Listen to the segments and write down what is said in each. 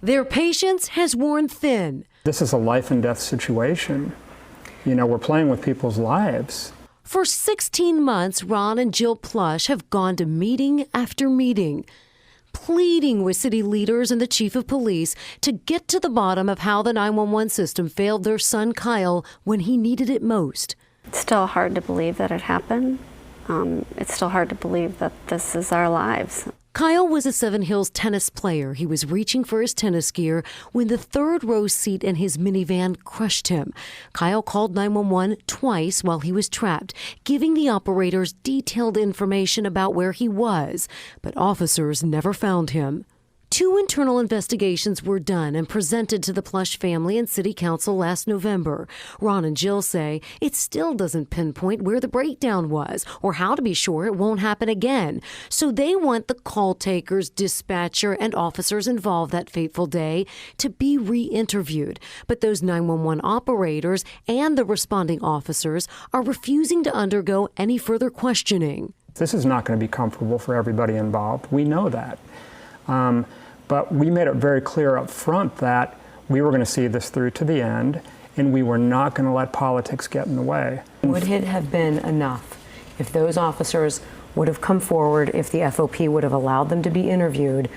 Their patience has worn thin. This is a life and death situation. You know, we're playing with people's lives. For 16 months, Ron and Jill Plush have gone to meeting after meeting, pleading with city leaders and the chief of police to get to the bottom of how the 911 system failed their son Kyle when he needed it most. It's still hard to believe that it happened. It's still hard to believe that this is our lives. Kyle was a Seven Hills tennis player. He was reaching for his tennis gear when the third row seat in his minivan crushed him. Kyle called 911 twice while he was trapped, giving the operators detailed information about where he was, but officers never found him. 2 internal investigations were done and presented to the Plush family and city council last November. Ron and Jill say it still doesn't pinpoint where the breakdown was or how to be sure it won't happen again. So they want the call takers, dispatcher, and officers involved that fateful day to be re-interviewed. But those 911 operators and the responding officers are refusing to undergo any further questioning. This is not going to be comfortable for everybody involved. We know that. But we made it very clear up front that we were going to see this through to the end, and we were not going to let politics get in the way. Would it have been enough if those officers would have come forward, if the FOP would have allowed them to be interviewed?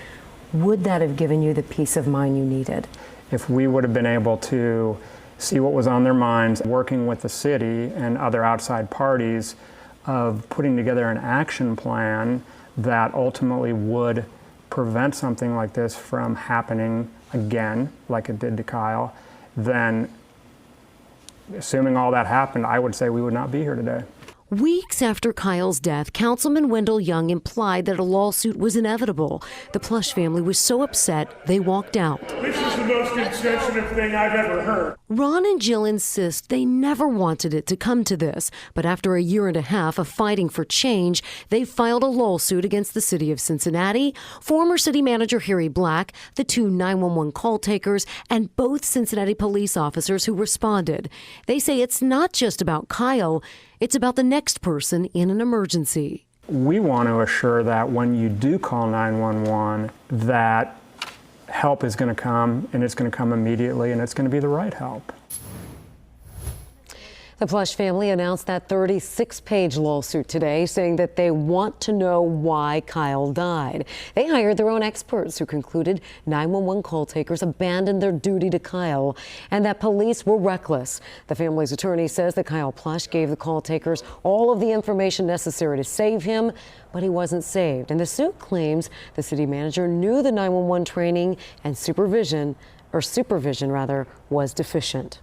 Would that have given you the peace of mind you needed? If we would have been able to see what was on their minds, working with the city and other outside parties of putting together an action plan that ultimately would prevent something like this from happening again, like it did to Kyle, then assuming all that happened, I would say we would not be here today. Weeks after Kyle's death, Councilman Wendell Young implied that a lawsuit was inevitable. The Plush family was so upset, they walked out. This is the most insensitive thing I've ever heard. Ron and Jill insist they never wanted it to come to this, but after a year and a half of fighting for change, they filed a lawsuit against the city of Cincinnati, former city manager Harry Black, the 2 911 call takers, and both Cincinnati police officers who responded. They say it's not just about Kyle, it's about the next person in an emergency. We want to assure that when you do call 911, that help is going to come, and it's going to come immediately, and it's going to be the right help. The Plush family announced that 36-page lawsuit today, saying that they want to know why Kyle died. They hired their own experts who concluded 911 call takers abandoned their duty to Kyle and that police were reckless. The family's attorney says that Kyle Plush gave the call takers all of the information necessary to save him, but he wasn't saved. And the suit claims the city manager knew the 911 training and supervision was deficient.